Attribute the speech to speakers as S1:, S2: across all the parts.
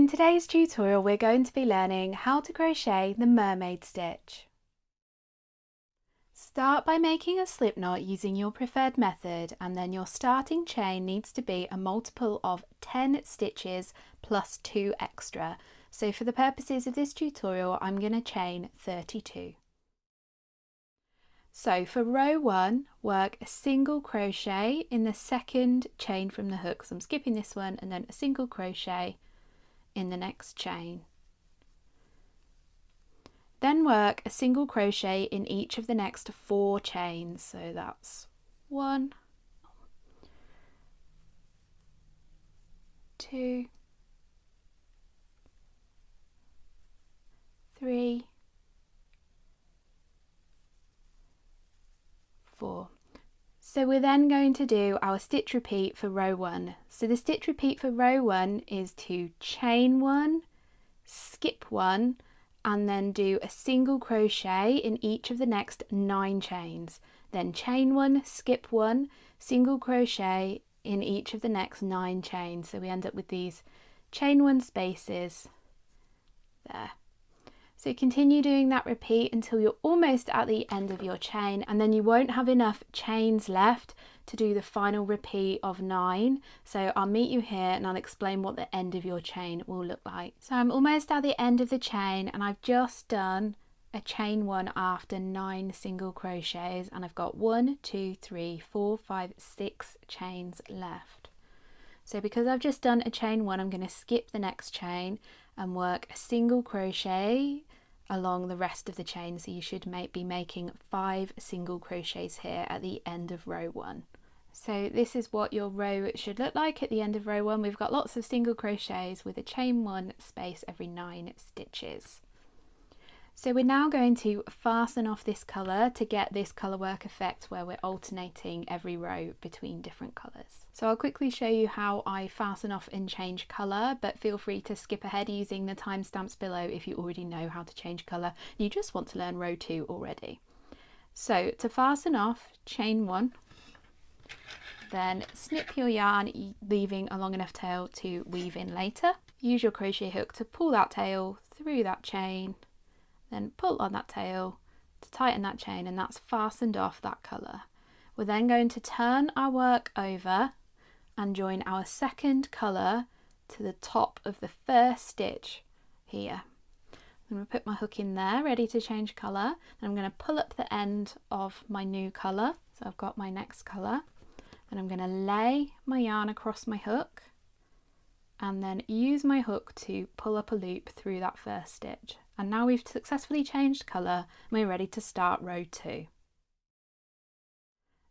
S1: in today's tutorial we're going to be learning how to crochet the mermaid stitch. Start by making a slip knot using your preferred method, and then your starting chain needs to be a multiple of 10 stitches plus 2 extra. So for the purposes of this tutorial I'm going to chain 32. So for row 1, work a single crochet in the second chain from the hook. So I'm skipping this one and then a single crochet in the next chain. Then work a single crochet in each of the next 4 chains. So that's 1, 2, 3, 4. So we're then going to do our stitch repeat for row 1. So the stitch repeat for row 1 is to chain 1, skip 1, and then do a single crochet in each of the next 9 chains. Then chain 1, skip 1, single crochet in each of the next 9 chains. So we end up with these chain 1 spaces there. So continue doing that repeat until you're almost at the end of your chain, and then you won't have enough chains left to do the final repeat of 9. So I'll meet you here and I'll explain what the end of your chain will look like. So I'm almost at the end of the chain and I've just done a chain 1 after 9 single crochets, and I've got 1, 2, 3, 4, 5, 6 chains left. So because I've just done a chain 1, I'm going to skip the next chain and work a single crochet along the rest of the chain. So you should be making 5 single crochets here at the end of row 1. So this is what your row should look like at the end of row 1. We've got lots of single crochets with a chain 1 space every 9 stitches. So we're now going to fasten off this colour to get this colourwork effect where we're alternating every row between different colours. So I'll quickly show you how I fasten off and change colour, but feel free to skip ahead using the timestamps below if you already know how to change colour. You just want to learn row 2 already. So to fasten off, chain 1, then snip your yarn, leaving a long enough tail to weave in later. Use your crochet hook to pull that tail through that chain, then pull on that tail to tighten that chain, and that's fastened off that colour. We're then going to turn our work over and join our second colour to the top of the first stitch here. I'm going to put my hook in there ready to change colour, and I'm going to pull up the end of my new colour. So I've got my next colour, and I'm going to lay my yarn across my hook and then use my hook to pull up a loop through that first stitch. And now we've successfully changed colour and we're ready to start row 2.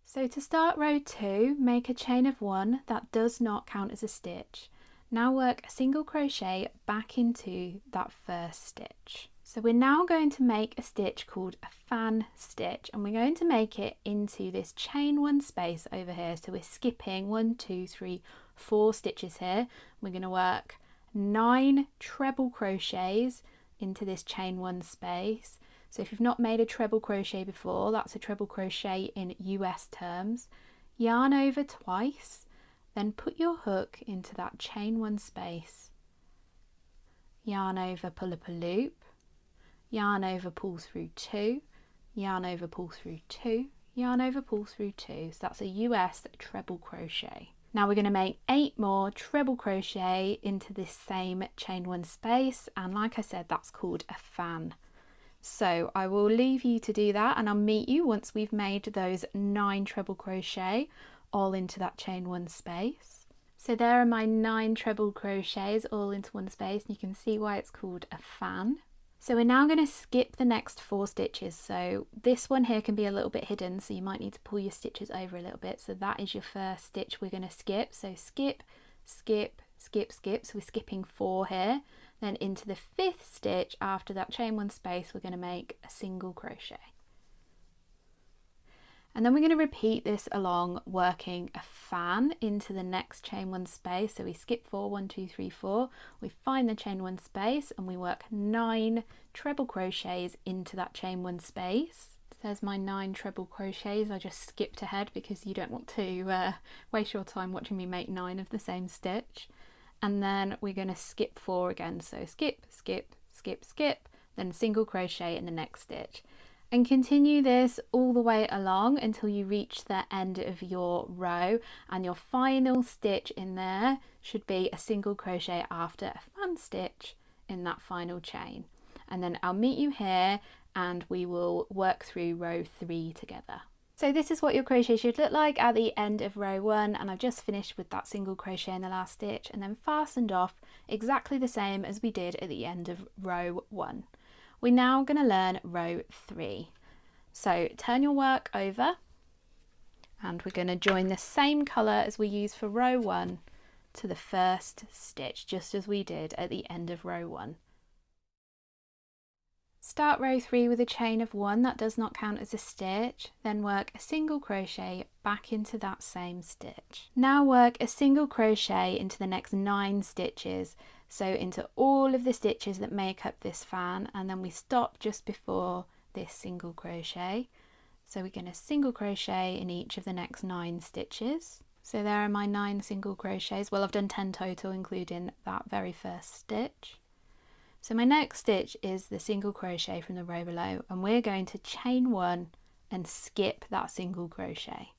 S1: So to start row 2, make a chain of 1 that does not count as a stitch. Now work a single crochet back into that first stitch. So we're now going to make a stitch called a fan stitch, and we're going to make it into this chain 1 space over here. So we're skipping 1, 2, 3, 4 stitches here. We're going to work 9 treble crochets into this chain 1 space. So if you've not made a treble crochet before, that's a treble crochet in US terms. Yarn over twice, then put your hook into that chain 1 space. Yarn over, pull up a loop. Yarn over, pull through 2, yarn over, pull through 2, yarn over, pull through 2. So that's a US treble crochet. Now we're going to make 8 more treble crochet into this same chain 1 space, and like I said, that's called a fan. So I will leave you to do that, and I'll meet you once we've made those 9 treble crochet all into that chain 1 space. So there are my 9 treble crochets all into one space, and you can see why it's called a fan. So we're now going to skip the next 4 stitches. So this one here can be a little bit hidden, so you might need to pull your stitches over a little bit. So that is your first stitch we're going to skip. So skip, skip, skip, skip. So we're skipping 4 here. Then into the 5th stitch after that chain 1 space, we're going to make a single crochet. And then we're going to repeat this along, working a fan into the next chain 1 space. So we skip 4, 1, 2, 3, 4. We find the chain 1 space and we work 9 treble crochets into that chain 1 space. There's my 9 treble crochets. I just skipped ahead because you don't want to waste your time watching me make 9 of the same stitch. and then we're going to skip 4 again. So skip, skip, skip, skip, then single crochet in the next stitch, and continue this all the way along until you reach the end of your row, and your final stitch in there should be a single crochet after a fan stitch in that final chain. And then I'll meet you here and we will work through row 3 together. So this is what your crochet should look like at the end of row 1, and I've just finished with that single crochet in the last stitch and then fastened off exactly the same as we did at the end of row 1. We're now going to learn row 3. So turn your work over and we're going to join the same colour as we used for row 1 to the first stitch, just as we did at the end of row 1. Start row 3 with a chain of 1, that does not count as a stitch, then work a single crochet back into that same stitch. Now work a single crochet into the next 9 stitches, so into all of the stitches that make up this fan, and then we stop just before this single crochet. So we're going to single crochet in each of the next 9 stitches. So there are my 9 single crochets. Well, I've done 10 total, including that very first stitch. So my next stitch is the single crochet from the row below, and we're going to chain 1 and skip that single crochet,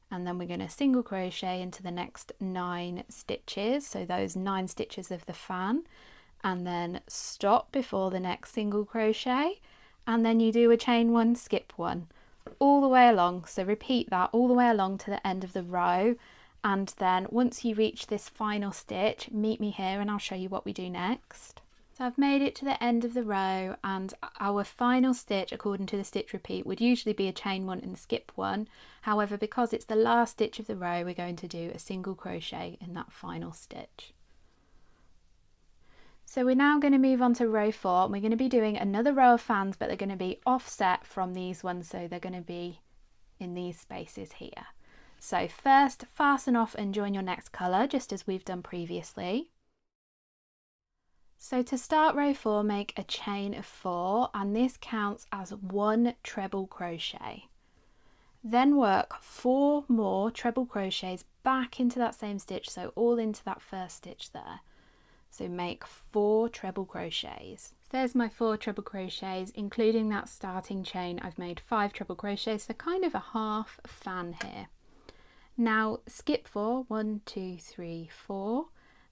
S1: and then we're going to single crochet into the next 9 stitches, so those 9 stitches of the fan, and then stop before the next single crochet, and then you do a chain 1, skip 1 all the way along. So repeat that all the way along to the end of the row, and then once you reach this final stitch, meet me here and I'll show you what we do next. So I've made it to the end of the row, and our final stitch according to the stitch repeat would usually be a chain 1 and skip 1. However, because it's the last stitch of the row, we're going to do a single crochet in that final stitch. So we're now going to move on to row 4, and we're going to be doing another row of fans, but they're going to be offset from these ones, so they're going to be in these spaces here. So first, fasten off and join your next colour, just as we've done previously. So to start row 4, make a chain of 4, and this counts as 1 treble crochet. Then work 4 more treble crochets back into that same stitch, so all into that first stitch there. So make 4 treble crochets. There's my 4 treble crochets, including that starting chain. I've made 5 treble crochets, so kind of a half fan here. Now skip 4, 1, 2, 3, 4.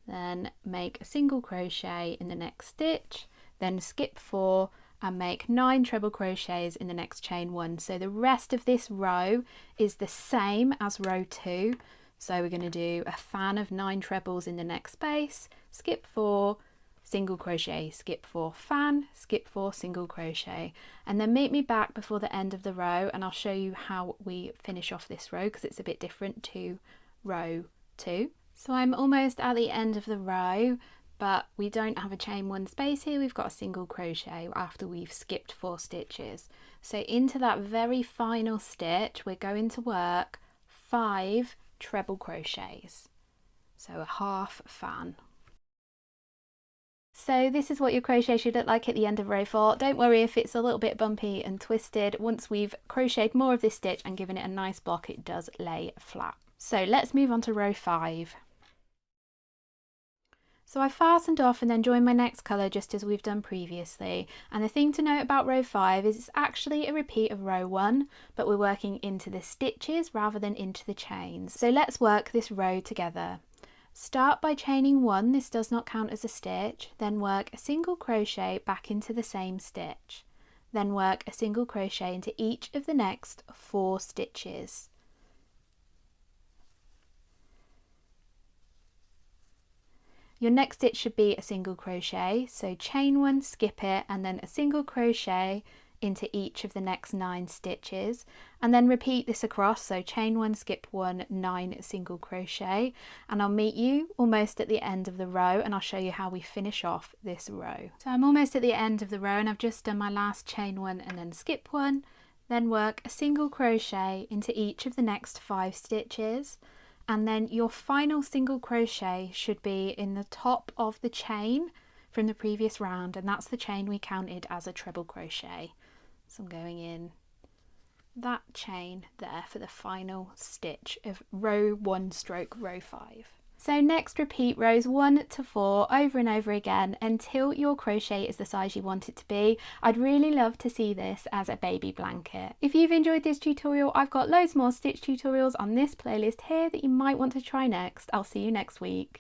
S1: Then make a single crochet in the next stitch, then skip 4 and make 9 treble crochets in the next chain 1. So the rest of this row is the same as row 2. So we're going to do a fan of 9 trebles in the next space, skip 4, single crochet, skip 4, fan, skip 4, single crochet, and then meet me back before the end of the row and I'll show you how we finish off this row, because it's a bit different to row 2. So I'm almost at the end of the row, but we don't have a chain 1 space here, we've got a single crochet after we've skipped 4 stitches. So into that very final stitch, we're going to work 5 treble crochets, so a half fan. So this is what your crochet should look like at the end of row 4. Don't worry if it's a little bit bumpy and twisted. Once we've crocheted more of this stitch and given it a nice block, it does lay flat. So let's move on to row 5. So I fastened off and then joined my next colour just as we've done previously, and the thing to note about row 5 is it's actually a repeat of row 1, but we're working into the stitches rather than into the chains. So let's work this row together. Start by chaining 1, this does not count as a stitch, then work a single crochet back into the same stitch, then work a single crochet into each of the next 4 stitches. Your next stitch should be a single crochet, so chain 1, skip it, and then a single crochet into each of the next 9 stitches, and then repeat this across, so chain 1, skip 1, 9 single crochet, and I'll meet you almost at the end of the row and I'll show you how we finish off this row. So I'm almost at the end of the row and I've just done my last chain 1 and then skip 1, then work a single crochet into each of the next 5 stitches, and then your final single crochet should be in the top of the chain from the previous round, and that's the chain we counted as a treble crochet. So I'm going in that chain there for the final stitch of row 1 stroke row 5. So next repeat rows 1 to 4 over and over again until your crochet is the size you want it to be. I'd really love to see this as a baby blanket. If you've enjoyed this tutorial, I've got loads more stitch tutorials on this playlist here that you might want to try next. I'll see you next week.